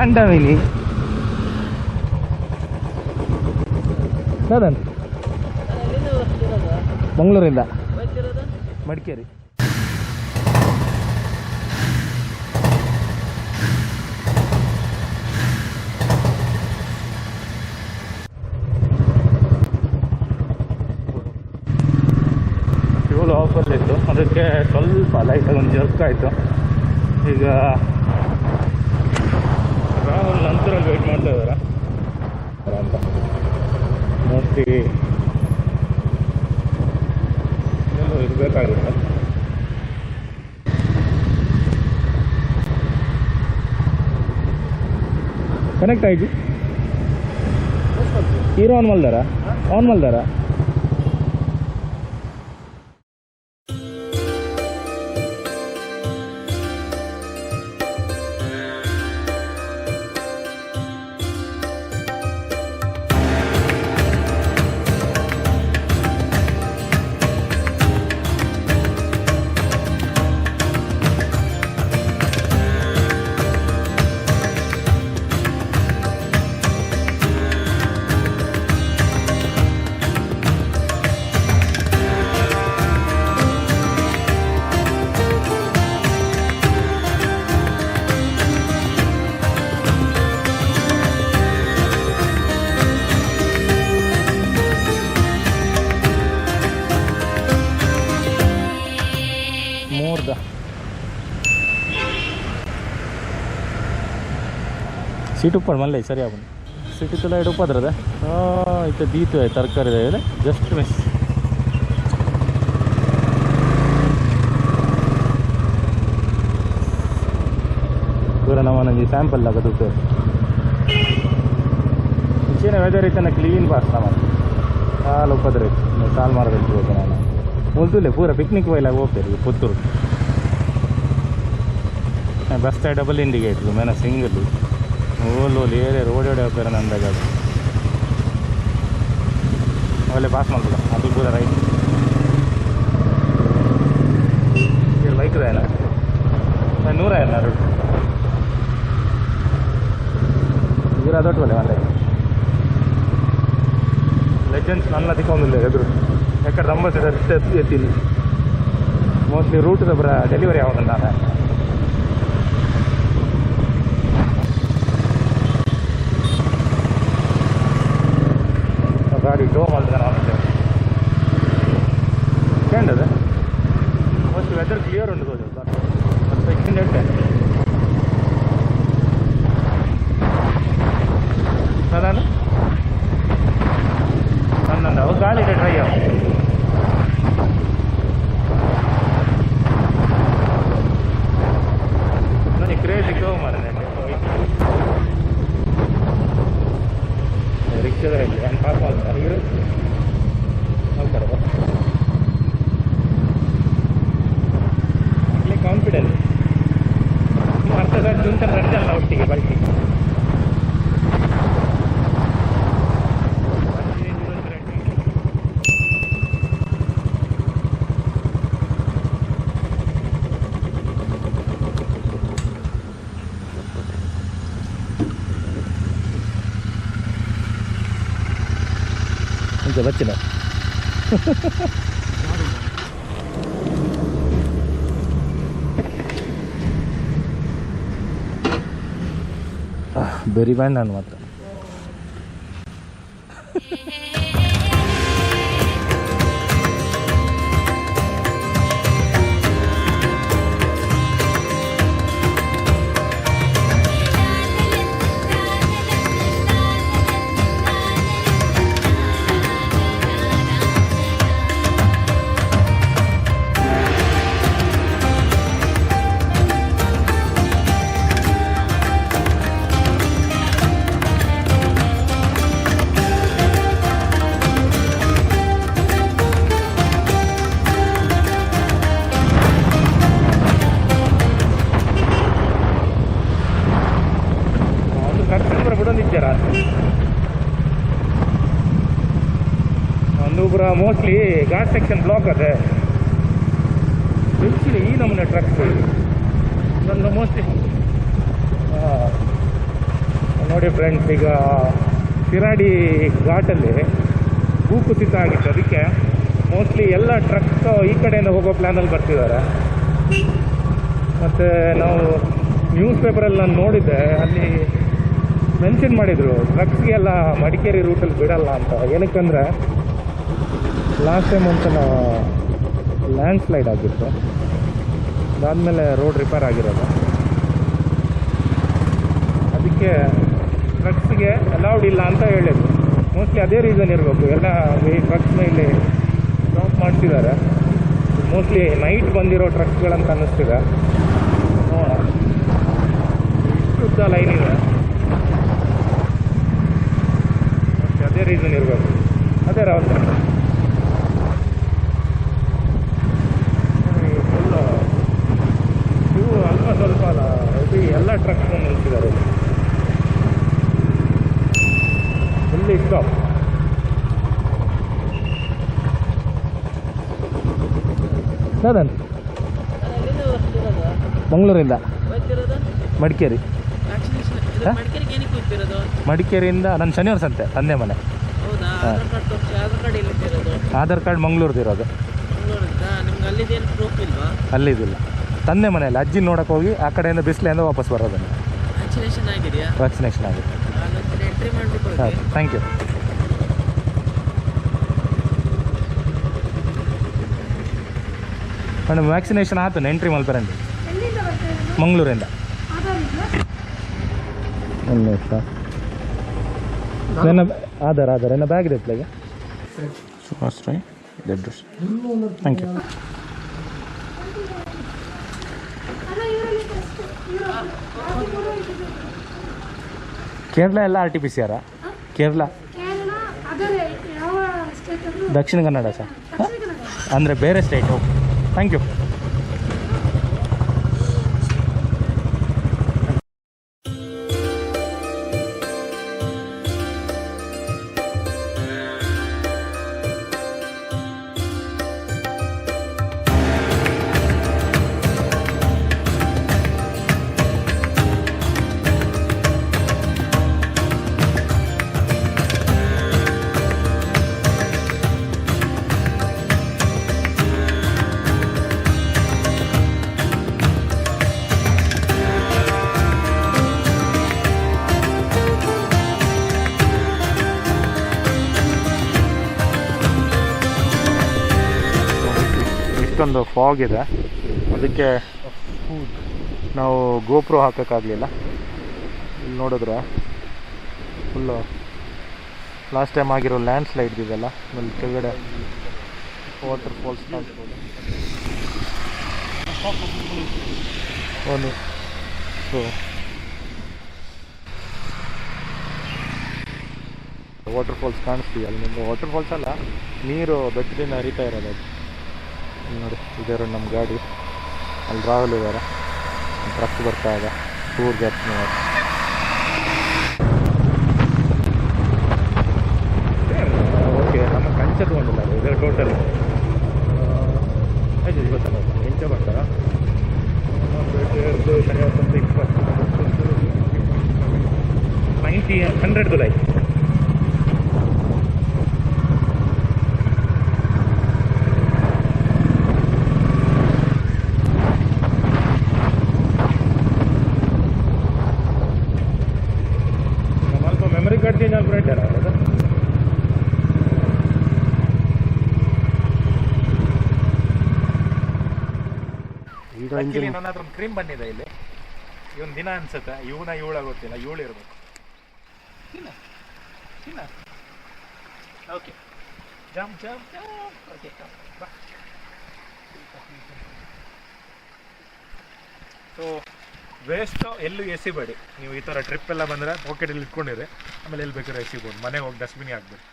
Random ಇಲ್ಲಿ southern ಮಂಗಳೂರಿಂದ Madikeri. Fuel ಆಫಲ್ಲಿತ್ತು, ಅದಕ್ಕೆ ಸ್ವಲ್ಪ ಲೈಟಾಗಿ ಒಂದು ಜರ್ಕ್ ಆಯಿತು. ಈಗ ರಾಹುಲ್ ನಂತರಲ್ಲಿ ವೆಯ್ಟ್ ಮಾಡ್ತಾ ಇದ್ದಾರಾ ಅಂತ ಮೋಸ್ಟ್ಲಿ ಎಲ್ಲೋ ಇರಬೇಕಾಗುತ್ತೆ. ಕನೆಕ್ಟ್ ಆಯ್ತು. ಹೀರೋ ಆನ್ ಮಲ್ದಾರ सीट ऊपर मल्ल सर सीट तो लाइट ऊपर इतना दीत है तरकारी है जस्ट मिस पूरा नवा नंजी सैंपल लगा दूसरे इच्छे वेदर इतना क्लीन पास ना साल उपद्रे साल मार ನಾನು बोलतुले पूरा पिकनिक वैला ಹೋಗ್ತಾರೆ Puttur bus stand double indicator मैंने सिंगल ओल ಏರಿಯಾ ರೋಡ್ ಹೋಗ್ತಾರೆ ನಂದಾಗ ಒಳ್ಳೆ ಪಾಸ್ ಮಾಡ್ಬೋದ ಅದು ಕೂಡ ರೈಟ್ ये बाइक है ना 100 है ना रोड इधर ಅದೊಟ್ಟು ಒಳ್ಳೆ ಮತ್ತೆ ಲೆಜೆಂಡ್ಸ್ ನನ್ನ ತಿಕ್ಕೊಂಡಿಲ್ಲ ಎದುರು ಯಾಕಂದ್ರೆ ಅಂಬಾಸಿಡರ್ ಎತ್ತಿಲ್ಲ ಮೋಸ್ಟ್ಲಿ ರೂಟ್ ಡೆಲಿವರಿ ಆಗೋದಲ್ಲ ನಾನು गाड़ी टो माल्ताना चेंडद मोस्ट वेदर क्लियर उंटु सदान नन्नंद गाड़ी ट्रई ನೋಡಿ ಕ್ರೇಜಿ ಗೋ ಮಾರನೆ ರಿಕ್ಷಾದಲ್ಲಿ ಏನು ಪಾಸ್ ಮಾಡ್ತಾರೆ ಇವರು ಹೋಗ್ತಾರೆ ಇಲ್ಲಿ ಕಾನ್ಫಿಡೆನ್ಸ್ ಅರ್ಥ ಸರ್ ಜುಂತ ರಡ್ಡಲ್ಲ ಒಟ್ಟಿಗೆ ಬೈಕ್ बच्चे बेरी बैंड ನಾನು ಮಾತ್ರ पूरा मोस्टली घाट सेक्शन ब्लॉक है नमूने ट्रक्स मोस्टली ನೋಡಿ ಫ್ರೆಂಡ್ಸ್, ಈಗ ಶಿರಾಡಿ ಘಾಟಲ್ಲಿ ಭೂಕುಸಿತ ಆಗಿತ್ತು. ಅದಕ್ಕೆ ಮೋಸ್ಟ್ಲಿ ಎಲ್ಲ ಟ್ರಕ್ ಈ ಕಡೆಯಿಂದ ಹೋಗೋ ಪ್ಲ್ಯಾನಲ್ಲಿ ಬರ್ತಿದ್ದಾರೆ. ಮತ್ತು ನಾವು ನ್ಯೂಸ್ ಪೇಪರಲ್ಲಿ ನಾನು ನೋಡಿದ್ದೆ, ಅಲ್ಲಿ ಮೆನ್ಷನ್ ಮಾಡಿದರು ಟ್ರಕ್ಸ್ಗೆಲ್ಲ ಮಡಿಕೇರಿ ರೂಟಲ್ಲಿ ಬಿಡಲ್ಲ ಅಂತ. ಏನಕ್ಕಂದರೆ ಲಾಸ್ಟ್ ಟೈಮ್ ಒಂದ್ಸಲ ಲ್ಯಾಂಡ್ ಸ್ಲೈಡ್ ಆಗಿತ್ತು, ಅದಾದಮೇಲೆ ರೋಡ್ ರಿಪೇರ್ ಆಗಿರೋದು. ಅದಕ್ಕೆ ಟ್ರಕ್ಸ್ಗೆ ಅಲೌಡ್ ಇಲ್ಲ ಅಂತ ಹೇಳಿದ್ರು. ಮೋಸ್ಟ್ಲಿ ಅದೇ ರೀಸನ್ ಇರಬೇಕು, ಎಲ್ಲ ಈ ಟ್ರಕ್ಸ್ನ ಇಲ್ಲಿ ಸ್ಟಾಪ್ ಮಾಡ್ತಿದ್ದಾರೆ. ಮೋಸ್ಟ್ಲಿ ನೈಟ್ ಬಂದಿರೋ ಟ್ರಕ್ಸ್ಗಳಂತ ಅನ್ನಿಸ್ತಿದೆ. ನೋಡೋಣ, ಉದ್ದ ಲೈನ್ ಇದೆ, ಅದೇ ರೀಸನ್ ಇರಬೇಕು. ಅದೇ ರಾವತ್ ಫುಲ್ಲು ಇವು ಅಲ್ಪ ಸ್ವಲ್ಪ ಅಲ್ಲ, ಇದು ಎಲ್ಲ ಟ್ರಕ್ಸ್ ನಿಲ್ಸಿದ್ದಾರೆ ಫುಲ್ಲಿ ಸ್ಟಾಪ್. ಸದನ್ ಮಂಗಳೂರಿಂದ ಮಡಿಕೇರಿ. ಮಡಿಕೇರಿಯಿಂದ ನನ್ನ ಶನಿವಾರ ಸಂತೆ ತಂದೆ ಮನೆ. ಆಧಾರ್ ಕಾರ್ಡ್ ಮಂಗಳೂರ್ದು ಇರೋದು. ಅಲ್ಲಿದ್ದಿಲ್ಲ, ತಂದೆ ಮನೆಯಲ್ಲಿ ಅಜ್ಜಿ ನೋಡಕ್ಕೆ ಹೋಗಿ ಆ ಕಡೆಯಿಂದ ಬಿಸಿಲಿಂದ ವಾಪಸ್ ಬರೋದು. ವ್ಯಾಕ್ಸಿನೇಷನ್ ಆಗಿದೆ. ಹಾಂ, ಥ್ಯಾಂಕ್ ಯು. ಮೇಡಮ್ ವ್ಯಾಕ್ಸಿನೇಷನ್ ಆಯ್ತು, ಎಂಟ್ರಿ ಮಲ್ಪರಂడి ಮಂಗಳೂರಿಂದ. ಆಧಾರ್ ನನ್ನ ಬ್ಯಾಗ್ ಇದೆ ಪ್ಲೇಗೆ. Thank you. ಕೇರಳ ಎಲ್ಲ RT-PCR? ಕೇರಳ, ದಕ್ಷಿಣ ಕನ್ನಡ ಸರ್, ಅಂದರೆ ಬೇರೆ ಸ್ಟೇಟು. Thank you. ಇಷ್ಟೊಂದು ಫಾಗ್ ಇದೆ, ಅದಕ್ಕೆ ನಾವು ಗೋಪ್ರೋ ಹಾಕೋಕ್ಕಾಗಲಿಲ್ಲ. ಇಲ್ಲಿ ನೋಡಿದ್ರೆ ಫುಲ್ಲು ಲಾಸ್ಟ್ ಟೈಮ್ ಆಗಿರೋ ಲ್ಯಾಂಡ್ ಸ್ಲೈಡ್ ಇದೆಲ್ಲ, ಆಮೇಲೆ ಕೆಳಗಡೆ ವಾಟರ್ ಫಾಲ್ಸ್ ಕಾಣಿಸ್ಬೋದು. ಒಂದು ಸೊ ವಾಟರ್ ಫಾಲ್ಸ್ ಕಾಣಿಸ್ತೀವಿ ಅಲ್ಲಿ. ನಿಮಗೆ ವಾಟರ್ ಫಾಲ್ಸ್ ಅಲ್ಲ, ನೀರು ಬೆಟ್ಟದಿಂದ ಹರಿತಾ ಇರೋದು. ಅದು ನೋಡಿ, ಇದರ ನಮ್ಮ ಗಾಡಿ, ಅಲ್ಲಿ ರಾಹುಲ್ ಇದ್ದಾರೆ, ಟ್ರಕ್ ಬರ್ತಾ ಇದೆ, ಟೂರ್ ಜಾಸ್ತಿ. ಓಕೆ, ನಮ್ಮ ಕಂಚ ತೊಗೊಂಡಿಲ್ಲ ಇದರ ಟೋಟಲ್ ಗೊತ್ತಲ್ಲ, ಎಂಚ ಬರ್ತಾರ ಶನಿವಾರ 100 ಜುಲೈ. ಮೆಮೊರಿ ಕಾರ್ಡ್ ಚೇಂಜ್ ಆಗ್ಬಿಟ್ಟಾರ ಅದು. ನನ್ನ ಹತ್ರ ಒಂದು ಕ್ರೀಮ್ ಬಂದಿದೆ ಇಲ್ಲಿ, ಇವನ್ ದಿನ ಅನ್ಸುತ್ತೆ, ಇವಳ ಗೊತ್ತಿಲ್ಲ, ಇವಳು ಇರಬೇಕು. Okay, jump jump jump. Okay, so waste ಎಲ್ಲೂ ಎಸಿಬೇಡಿ. ನೀವು ಈ ಥರ ಟ್ರಿಪ್ ಎಲ್ಲ ಬಂದರೆ ಪಾಕೆಟಲ್ಲಿ ಇಟ್ಕೊಂಡಿರಿ, ಆಮೇಲೆ ಎಲ್ಲಿ ಬೇಕಾದ್ರೆ ಎಸಿಬೋದು. ಮನೆಗೆ ಹೋಗಿ ಡಸ್ಟ್ಬಿನ್ಗೆ ಹಾಕ್ಬೇಕು.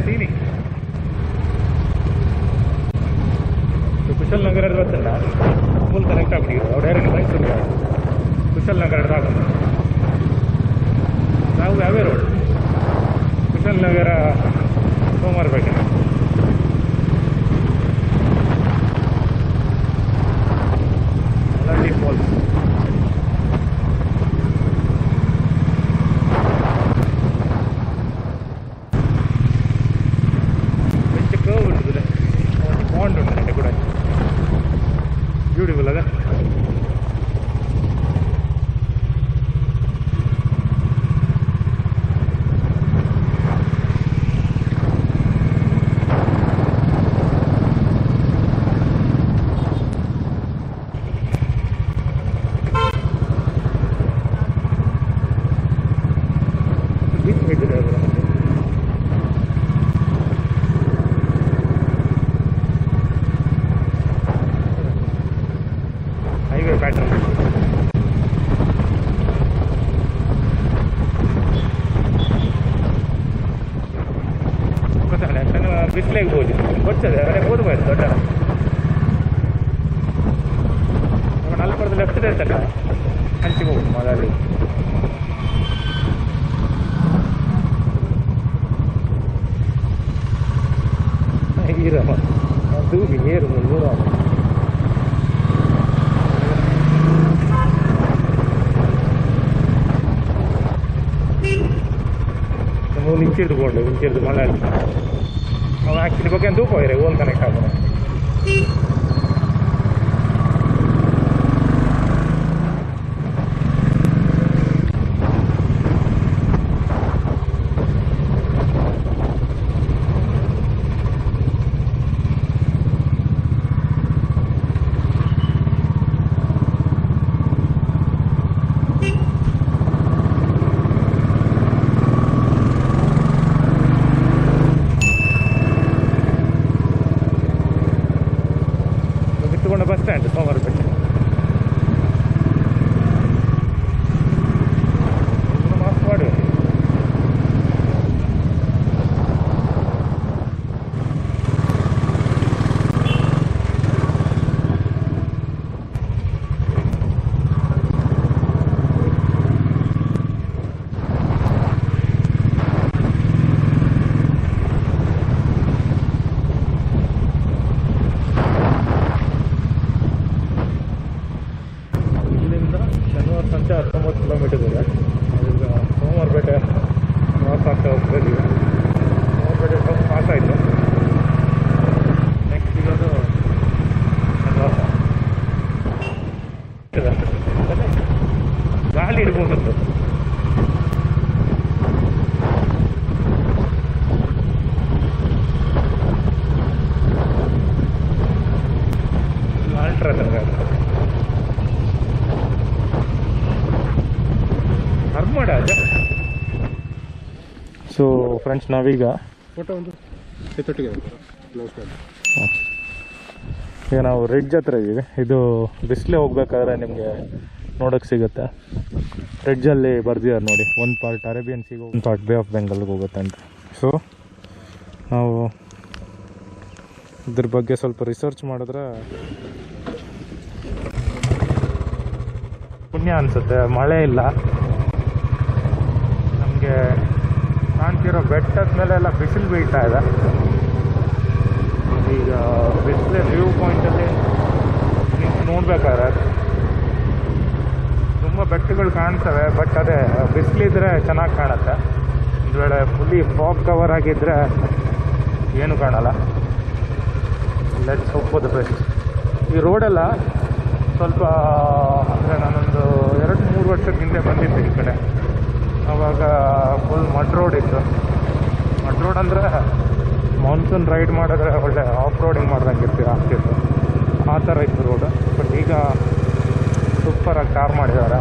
ಸೀನಿಂಗ್ ಕುಶಲ್ ನಗರ ಗೊತ್ತಲ್ಲ, ಫುಲ್ ಕನೆಕ್ಟ್ ಆಗ್ಬಿಟ್ಟಿದ್ರು ಅವ್ರು ಡೈರೆಕ್ಟ್ ಮೈಸೂರಿಗೆ ಕುಶಲ್ ನಗರ ಆಗೋದು. ನಾವು ಯಾವೇ ರೋಡ್ ಕುಶಲ್ ನಗರ ಸೋಮವಾರಪೇಟೆ. ಲಳ್ಳಿ ಫಾಲ್ಸ್ ಹೆಚ್ಚು ಕರ್ವ್ ಉಂಟು, ಒಂದು ಪಾಂಡ್ ಉಂಟು ನೆಟ್ಟೆ ಕೂಡ ಬ್ಯೂಟಿಫುಲ್ ಅದ. ಹೈವೇ ಪ್ಯಾಟರ್ನ್ ಗೊತ್ತಾಗಲ್ಲ, ಬಿಸಿಲಿಗೆ ಹೋಗಿ ಗೊತ್ತದೆ ಅವರೇ ಓದ್ಬೋದು ದೊಡ್ಡ ನಲ್ಪುರದ ಲೆಫ್ಟ್ ಇರ್ತಲ್ಲ ಹಂಚಿಗೆ ಹೋಗುದು ಮೊದಲು. ಈರಮ್ಮ ದೂಗಿ ಏರು ನೂರ ನಿಂಚಿಡ್ದು ಮಳೆ ಅವು ಆ್ಯಕ್ಚುಲಿ ಬಗ್ಗೆ ತೂಕ ಹೋಯ್ರೆ ಓನ್ ಕನೆಕ್ಟ್ ಆಗೋಣ. ಬಸ್ ಸ್ಟ್ಯಾಂಡ್ ಸೋಮವಾರಪೇಟೆ ಮಾಸ್ಕ್ ಮಾಡಿ. ಸಂತೆ 19 ಕಿಲೋಮೀಟರ್ ಇದೆ. ಈಗ ಸೋಮವಾರಪೇಟೆ ಪಾಸ್ ಆಗ್ತಾ ಹೋಗ್ತಿದ್ದೀವಿ. ಸೋಮವಾರಪೇಟೆ ಸ್ವಲ್ಪ ಪಾಸ್ ಆಯಿತು. ನೆಕ್ಸ್ಟ್ ಇರೋದು ಗಾಳಿ ಇಡ್ಬೋದು. ಅಲ್ಟ್ರಾ ತರಗ ಸೊ ಫ್ರೆಂಡ್ಸ್, ನಾವೀಗ ಫೋಟೋ ಒಂದು ಎತ್ತೊಟ್ಟಿಗೆ ಈಗ ನಾವು ರಿಡ್ಜ್ ಹತ್ರ ಇದ್ದೀವಿ. ಇದು ಬಿಸಿಲೇ ಹೋಗ್ಬೇಕಾದ್ರೆ ನಿಮಗೆ ನೋಡೋಕ್ಕೆ ಸಿಗುತ್ತೆ. ರಿಡ್ಜಲ್ಲಿ ಬರ್ದಿದ್ದಾರೆ ನೋಡಿ, ಒಂದು ಪಾರ್ಟ್ ಅರೇಬಿಯನ್ ಸೀಗೆ, ಒಂದು ಪಾರ್ಟ್ ಬೇ ಆಫ್ ಬೆಂಗಾಲ್ಗೆ ಹೋಗುತ್ತೆ ಅಂತ. ಸೊ ನಾವು ಇದ್ರ ಬಗ್ಗೆ ಸ್ವಲ್ಪ ರಿಸರ್ಚ್ ಮಾಡಿದ್ರೆ ಪುಣ್ಯ ಅನಿಸುತ್ತೆ. ಮಳೆ ಇಲ್ಲ, ನಮಗೆ ಕಾಣ್ತಿರೋ ಬೆಟ್ಟದ ಮೇಲೆ ಎಲ್ಲ ಬಿಸಿಲು ಬೀಳ್ತಾ ಇದೆ. ಈಗ ಬಿಸಿಲೇ ವ್ಯೂ ಪಾಯಿಂಟಲ್ಲಿ ನಿಂತು ನೋಡ್ಬೇಕಾದ್ರೆ ತುಂಬ ಬೆಟ್ಟಗಳು ಕಾಣ್ತವೆ. ಬಟ್ ಅದೇ ಬಿಸಿಲಿದ್ರೆ ಚೆನ್ನಾಗಿ ಕಾಣುತ್ತೆ. ಒಂದು ವೇಳೆ ಫುಲ್ಲಿ ಫಾಗ್ ಕವರ್ ಆಗಿದ್ದರೆ ಏನು ಕಾಣಲ್ಲ. Let's hope for the best. ಈ ರೋಡೆಲ್ಲ ಸ್ವಲ್ಪ ಅಂದರೆ ನಾನೊಂದು 2-3 ವರ್ಷದ ಹಿಂದೆ ಬಂದಿದ್ದೆ ಈ ಕಡೆ. ಆವಾಗ ಫುಲ್ ಮಡ್ ರೋಡ್ ಇತ್ತು. ಮಡ್ ರೋಡ್ ಅಂದರೆ ಮಾನ್ಸೂನ್ ರೈಡ್ ಮಾಡಿದ್ರೆ ಒಳ್ಳೆ ಆಫ್ ರೋಡಿಂಗ್ ಮಾಡ್ದಂಗೆ ಆಗ್ತಿತ್ತು. ಆ ಥರ ಇತ್ತು ರೋಡು. ಬಟ್ ಈಗ ಸೂಪರಾಗಿ ಕಾರ್ ಮಾಡಿದ್ದಾರೆ.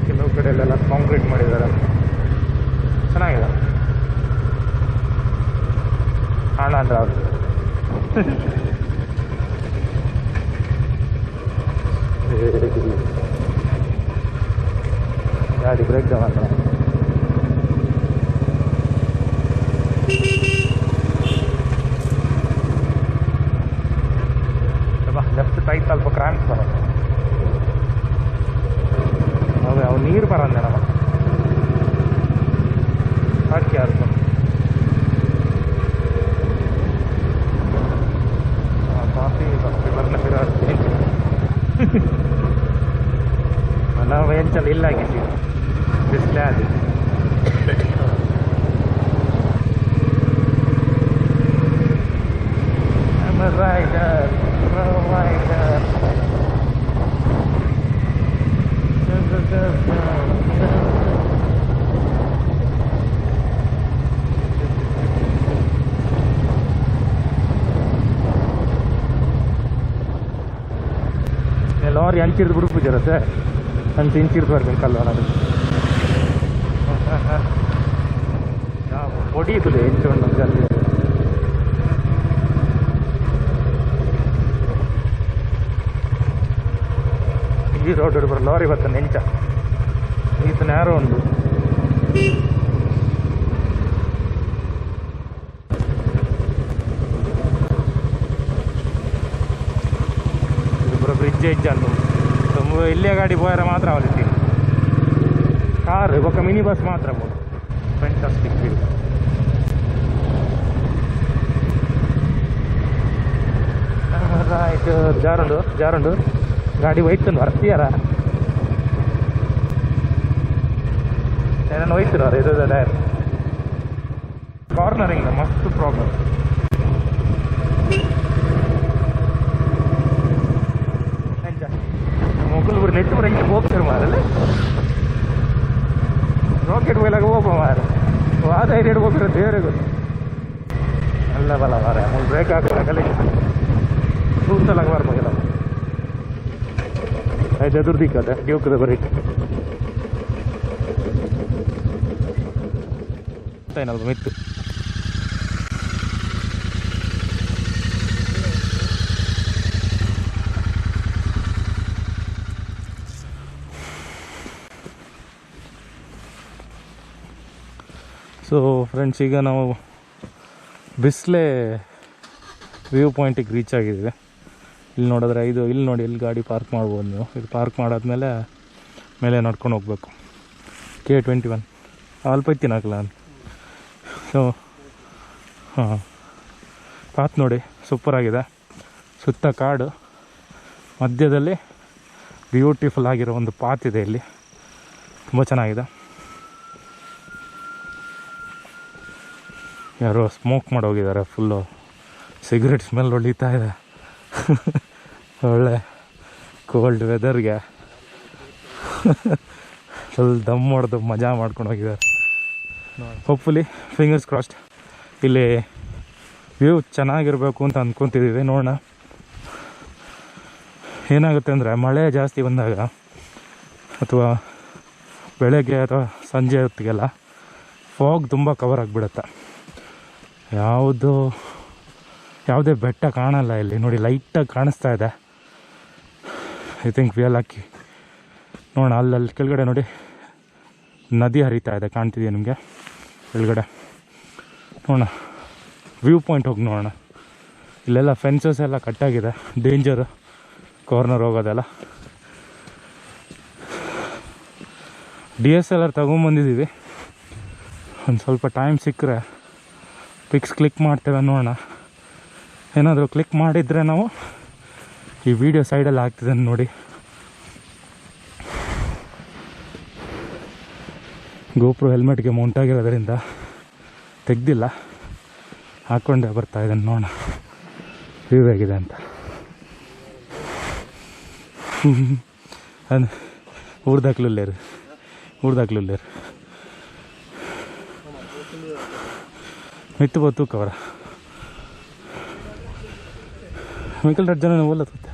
ಕೆಲವು ಕಡೆಯಲ್ಲೆಲ್ಲ ಕಾಂಕ್ರೀಟ್ ಮಾಡಿದ್ದಾರೆ. ಚೆನ್ನಾಗಿದೆ. ಹಣ ಅಂದ್ರೆ ಅವ್ರು ಗಾಡಿ ಬ್ರೇಕ್ ಡೌನ್ ಅಂತ ನಾವು ಎಂಚಲ್ಲ ಇಲ್ಲ ಆಗಿದ್ದೀವಿ ಬಿಸಿಲೇ ಅದು ರೈಡರ್ ರೈಡರ್ ಲಾರಿ ಹಂಚಿರ್ದು ಬಿಡ್ಬಿಟ್ಟಿರ ಸರ್ ಹಂಚಿ ಹಿಂಚಿರ್ದು ಬರ್ಬೇಕು ಕಲ್ಲು ಅನ್ನೋದು ಹೊಡಿಯುತ್ತದೆ ಹೆಚ್ಚು ಜಲ್ದಿ ಈ ರೋಡ್ ಬರೋ ಲಾರಿ ಬರ್ತಾನೆ ಹೆಂಚ ಈತನ ಯಾರೋ ಒಂದು ಬ್ರಿಡ್ಜ್ ಹೆಜ್ಜೆ ಅಂತ ಇಲ್ಲೇ ಗಾಡಿ పోయారా మాత్రం అవలిసి కారు ఒక మినీ బస్ మాత్రము ఫెంటాస్టిక్ వ్యూ రైట్ జారుండు ಗಾಡಿ ಹೋಯ್ತನು ಬರ್ತೀಯಾರ ಏನೇನು ಹೋಯ್ತಿರೋ ಇದು ಟೈರ್ ಕಾರ್ನರಿಂಗ್ ಮಸ್ತ್ ಪ್ರಾಬ್ಲಮ್ ಮೊಗಲು ನೆಟ್ಟು ಬರ ಹಿಂಗೆ ಹೋಗ್ತಾರೆ ಮಾರಲ್ಲ ರಾಕೆಟ್ ಹೋಗ್ಲಾಗ ಹೋಗ್ಬ ಮಾರ ವಾದ ಐದು ಹೋಗ್ತಾರೆ ದೇವರೇ ಗೊತ್ತು ಅಲ್ಲ ಬಲ ಮಾರ ಒಂದು ಬ್ರೇಕ್ ಹಾಕಿಲ್ಲ ಕಲೆ ಸೂತಲಾಗ ಬರ್ಬೋದಿಲ್ಲ ಆಯ್ತು ಎದುರ್ದಿಕ್ಕದೆ ಡ್ಯೂಕದ ಬರೀ ಏನಲ್ವ ಮಿತ್ತು ಸೊ ಫ್ರೆಂಡ್ಸ್ ಈಗ ನಾವು ಬಿಸ್ಲೆ ವ್ಯೂ ಪಾಯಿಂಟಿಗೆ ರೀಚ್ ಆಗಿದ್ದೀವಿ ಇಲ್ಲಿ ನೋಡಿದ್ರೆ ಇಲ್ಲಿ ನೋಡಿ ಇಲ್ಲಿ ಗಾಡಿ ಪಾರ್ಕ್ ಮಾಡ್ಬೋದು ನೀವು ಇದು ಪಾರ್ಕ್ ಮಾಡಾದ್ಮೇಲೆ ಮೇಲೆ ನಡ್ಕೊಂಡು ಹೋಗ್ಬೇಕು K21 ಅಲ್ಪ ಇತ್ತಿನಾಗಲ್ಲ ನಾನು ಸೊ ಹಾಂ ಪಾತ್ ನೋಡಿ ಸೂಪರಾಗಿದೆ ಸುತ್ತ ಕಾಡು ಮಧ್ಯದಲ್ಲಿ ಬ್ಯೂಟಿಫುಲ್ ಆಗಿರೋ ಒಂದು ಪಾತ್ ಇದೆ ಇಲ್ಲಿ ತುಂಬ ಚೆನ್ನಾಗಿದೆ ಯಾರೋ ಸ್ಮೋಕ್ ಮಾಡೋಗಿದ್ದಾರೆ ಫುಲ್ಲು ಸಿಗರೆಟ್ ಸ್ಮೆಲ್ ಹೊಡಿತಾ ಇದೆ ಒಳ್ಳೆ ಕೋಲ್ಡ್ ವೆದರ್ಗೆ ಫುಲ್ ದಮ್ ಹೊಡೆದು ಮಜಾ ಮಾಡ್ಕೊಂಡು ಹೋಗಿದ್ದಾರೆ ಹೋಪ್ಫುಲಿ ಫಿಂಗರ್ಸ್ ಕ್ರಾಸ್ಡ್ ಇಲ್ಲಿ ವ್ಯೂ ಚೆನ್ನಾಗಿರಬೇಕು ಅಂತ ಅಂದ್ಕೊತಿದ್ದೀವಿ ನೋಡೋಣ ಏನಾಗುತ್ತೆ ಅಂದರೆ ಮಳೆ ಜಾಸ್ತಿ ಬಂದಾಗ ಅಥವಾ ಬೆಳಗ್ಗೆ ಅಥವಾ ಸಂಜೆ ಹೊತ್ತಿಗೆಲ್ಲ ಫಾಗ್ ತುಂಬ ಕವರ್ ಆಗಿಬಿಡುತ್ತೆ ಯಾವುದೇ ಬೆಟ್ಟ ಕಾಣಲ್ಲ ಇಲ್ಲಿ ನೋಡಿ ಲೈಟಾಗಿ ಕಾಣಿಸ್ತಾ ಇದೆ I think we are lucky ನೋಡೋಣ ಅಲ್ಲಲ್ಲಿ ಕೆಳಗಡೆ ನೋಡಿ ನದಿ ಹರಿತಾ ಇದೆ ಕಾಣ್ತಿದೆಯಾ ನಿಮಗೆ ಕೆಳಗಡೆ ನೋಡೋಣ ವ್ಯೂ ಪಾಯಿಂಟ್ ಹೋಗಿ ನೋಡೋಣ ಇಲ್ಲೆಲ್ಲ ಫೆನ್ಸಸ್ ಎಲ್ಲ ಕಟ್ಟಾಗಿದೆ ಡೇಂಜರು ಕಾರ್ನರ್ ಹೋಗೋದೆಲ್ಲ DSLR ತೊಗೊಂಬಂದಿದ್ದೀವಿ ಒಂದು ಸ್ವಲ್ಪ ಟೈಮ್ ಸಿಕ್ಕರೆ ಪಿಕ್ಸ್ ಕ್ಲಿಕ್ ಮಾಡ್ತೇವೆ ನೋಡೋಣ ಏನಾದರೂ ಕ್ಲಿಕ್ ಮಾಡಿದರೆ ನಾವು ಈ ವಿಡಿಯೋ ಸೈಡಲ್ಲಿ ಆಗ್ತಿದೆ ನೋಡಿ ಗೋಪ್ರೋ ಹೆಲ್ಮೆಟ್ಗೆ ಮೌಂಟ್ ಆಗಿರೋದ್ರಿಂದ ತೆಗ್ದಿಲ್ಲ ಹಾಕ್ಕೊಂಡೆ ಬರ್ತಾ ಇದ್ದಾನೆ ನೋಡೋಣ ವ್ಯೂ ಹೇಗಿದೆ ಅಂತ ಊರ್ದಾಕ್ಲುಲ್ಲೇರು ಮಿತ್ತು ಬತ್ತು ಕವರ ಮಿಕಲ್ 2 ಜನ ಓಲತ್ತೆ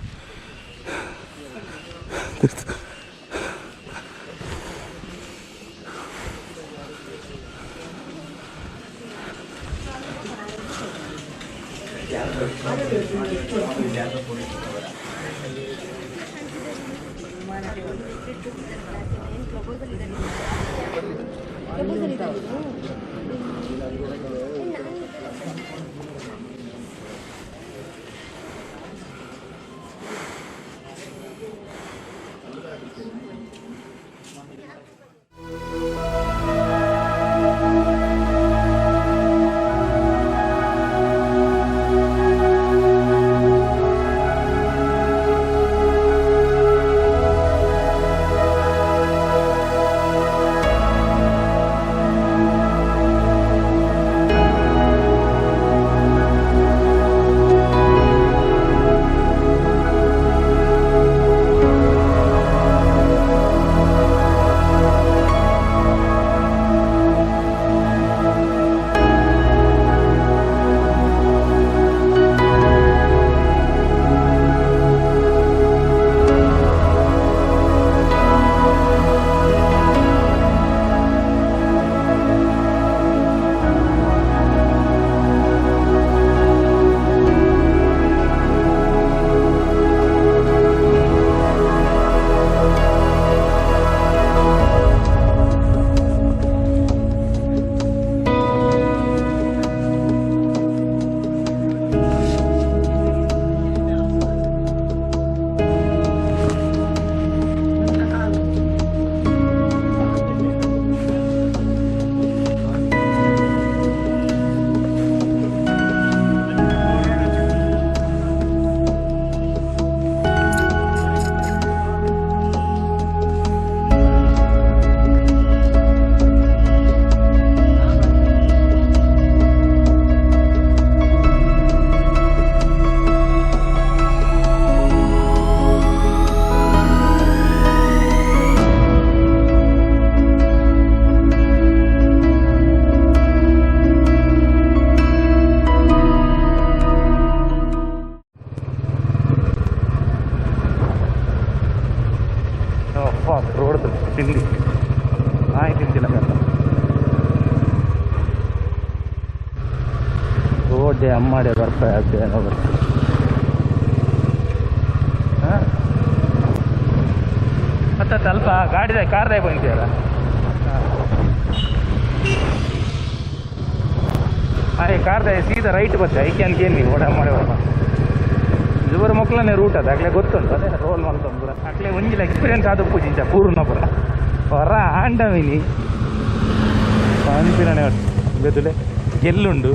ರೋಡ್ ಅಮ್ಮಾಡಿ ಬರ್ತಾ ಏನೋ ಬರ್ತಾ ಮತ್ತೆ ಸ್ವಲ್ಪ ಗಾಡಿದೆ ಕಾರ್ದೆ ಬಂದಿದೆಯಲ್ಲ ಹಾಗೆ ಕಾರ್ದೆ ಸೀದಾ ರೈಟ್ ಬತ್ತೆ ಐಕ್ಯಾನ್ಗೇನು ನೀವು ಓಡ ಮಾಡಿ ಬರ್ಬ ಇವರ ಮಕ್ಕಳನ್ನೇ ರೂಟ್ ಅದು ಆಗಲೇ ಗೊತ್ತುಂಟು ಅದೇ ರೋಲ್ ಮಾಡ್ಕೊಂಡು ಪೂರ ಆಗಲೇ ಒಂಜಿಲ ಎಕ್ಸ್ಪೀರಿಯನ್ಸ್ ಆದ ಪೂಜಿಂಚ ಪೂರ್ಣ ಪೂರ ಹೊರ ಆಂಡವಿನಿ ಪಂಪಿರನೆ ಬೆದುಲೆ ಗೆಲ್ಲುಂಡು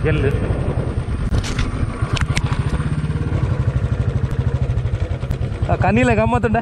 ಗೆಲ್ಲು ಕನೀಲ ಗಮ್ಮತ್ತುಂಡ